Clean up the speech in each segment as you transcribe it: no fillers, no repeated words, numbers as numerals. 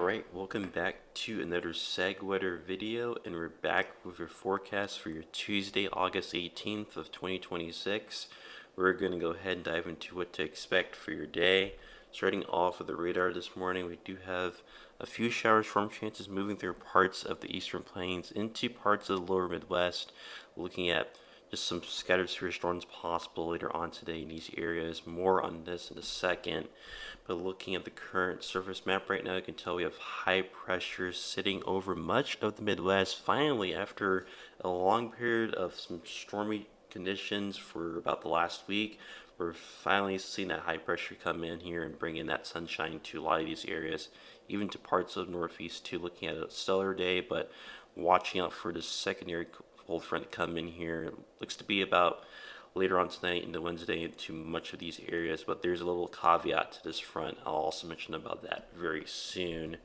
Alright, welcome back to another SegWeather video, and we're back with your forecast for your Tuesday, August 18th of 2026. We're going to go ahead and dive into what to expect for your day. Starting off with the radar this morning, we do have a few shower storm chances moving through parts of the eastern plains into parts of the lower Midwest, looking at just some scattered severe storms possible later on today in these areas. More on this in a second. But looking at the current surface map right now, you can tell we have high pressure sitting over much of the Midwest. Finally, after a long period of some stormy conditions for about the last week, we're finally seeing that high pressure come in here and bring in that sunshine to a lot of these areas, even to parts of the Northeast too. Looking at a stellar day, but watching out for the secondary cold front to come in here. It looks to be about later on tonight into Wednesday into much of these areas, but there's a little caveat to this front. I'll also mention about that very soon.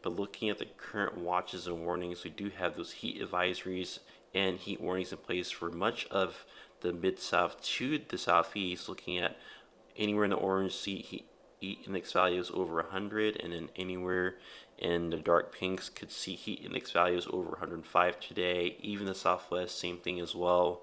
But looking at the current watches and warnings, we do have those heat advisories and heat warnings in place for much of the mid-south to the southeast, looking at anywhere in the orange heat index values over 100, and then anywhere in the dark pinks could see heat index values over 105 today. Even the southwest, same thing as well.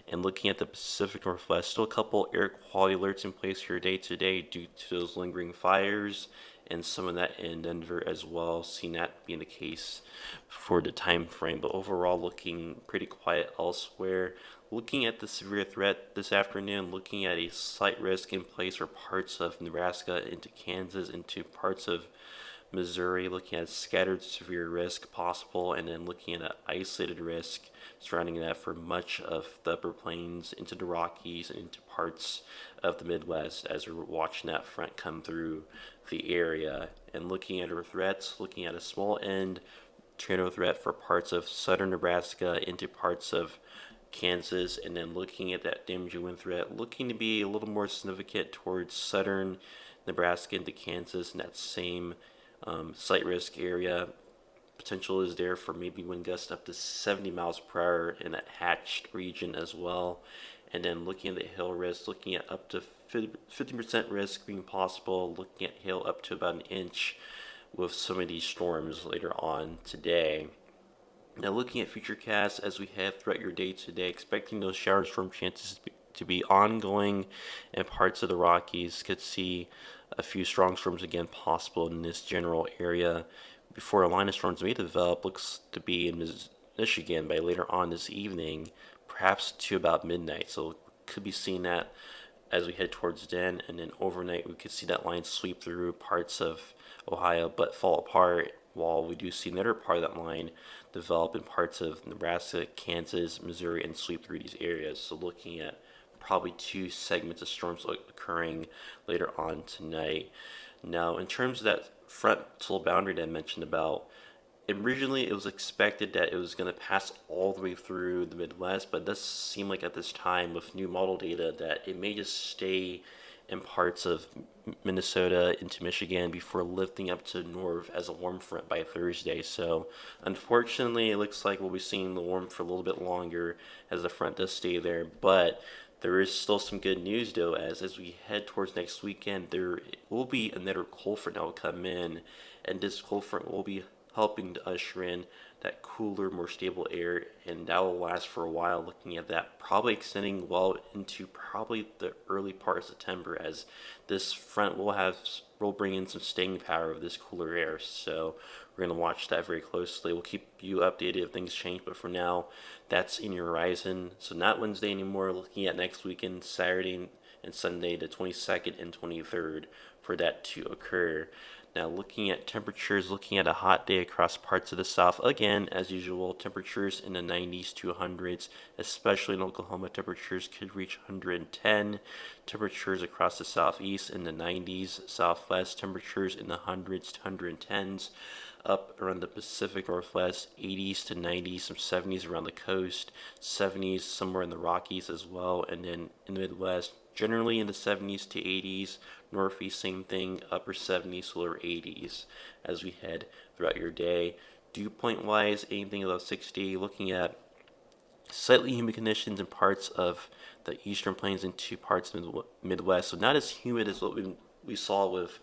And looking at the Pacific Northwest, still a couple air quality alerts in place here day to day due to those lingering fires, and some of that in Denver as well, seeing that being the case for the time frame. But overall, looking pretty quiet elsewhere. Looking at the severe threat this afternoon, looking at a slight risk in place for parts of Nebraska into Kansas, into parts of Missouri, looking at scattered severe risk possible, and then looking at an isolated risk surrounding that for much of the upper plains, into the Rockies, and into parts of the Midwest as we're watching that front come through the area. And looking at our threats, looking at a small end tornado threat for parts of southern Nebraska into parts of Kansas, and then looking at that damaging wind threat, looking to be a little more significant towards southern Nebraska into Kansas, and that same slight risk area. Potential is there for maybe wind gusts up to 70 miles per hour in that hatched region as well. And then looking at the hail risk, looking at up to 50% risk being possible, looking at hail up to about an inch with some of these storms later on today. Now looking at future casts as we head throughout your day today, expecting those shower storm chances to be ongoing in parts of the Rockies. Could see a few strong storms again possible in this general area before a line of storms may develop. Looks to be in Michigan by later on this evening, perhaps to about midnight. So could be seeing that as we head towards then, and then overnight we could see that line sweep through parts of Ohio but fall apart, while we do see another part of that line develop in parts of Nebraska, Kansas, Missouri, and sweep through these areas. So looking at probably two segments of storms occurring later on tonight. Now, in terms of that frontal boundary that I mentioned about, originally it was expected that it was going to pass all the way through the Midwest, but it does seem like at this time with new model data that it may just stay in parts of Minnesota into Michigan before lifting up to north as a warm front by Thursday. So unfortunately, it looks like we'll be seeing the warm for a little bit longer as the front does stay there. But there is still some good news though, as we head towards next weekend, there will be another cold front that will come in, and this cold front will be helping to usher in that cooler, more stable air, and that will last for a while. Looking at that probably extending well into probably the early part of September, as this front will bring in some staying power of this cooler air. So we're going to watch that very closely. We'll keep you updated if things change, but for now, that's in your horizon. So not Wednesday anymore. Looking at next weekend, Saturday and Sunday, the 22nd and 23rd, for that to occur. Now looking at temperatures, looking at a hot day across parts of the South. Again, as usual, temperatures in the 90s to 100s, especially in Oklahoma, temperatures could reach 110. Temperatures across the Southeast in the 90s, Southwest, temperatures in the 100s to 110s. Up around the Pacific Northwest, 80s to 90s, some 70s around the coast, 70s somewhere in the Rockies as well, and then in the Midwest, generally in the 70s to 80s, Northeast same thing, upper 70s, lower 80s as we head throughout your day. Dew point wise, anything above 60, looking at slightly humid conditions in parts of the eastern plains into parts of the Midwest, so not as humid as what we saw with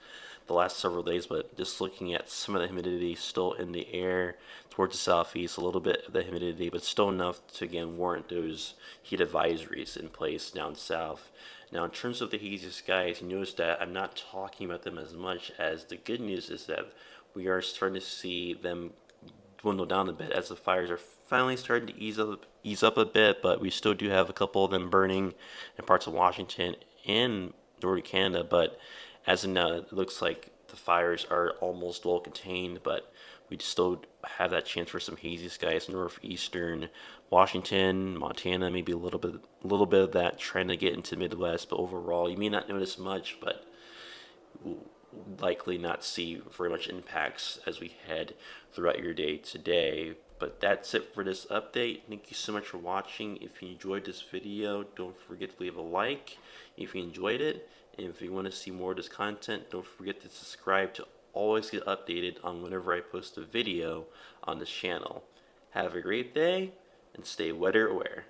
the last several days, but just looking at some of the humidity still in the air towards the southeast, a little bit of the humidity, but still enough to again warrant those heat advisories in place down south. Now, in terms of the hazy skies, you notice that I'm not talking about them as much, as the good news is that we are starting to see them dwindle down a bit as the fires are finally starting to ease up a bit, but we still do have a couple of them burning in parts of Washington and northern Canada. But as of now, it looks like the fires are almost well contained, but we still have that chance for some hazy skies northeastern Washington, Montana, maybe a little bit of that trying to get into Midwest. But overall, you may not notice much, but likely not see very much impacts as we head throughout your day today. But that's it for this update. Thank you so much for watching. If you enjoyed this video, don't forget to leave a like if you enjoyed it. And if you want to see more of this content, don't forget to subscribe to always get updated on whenever I post a video on this channel. Have a great day and stay weather aware.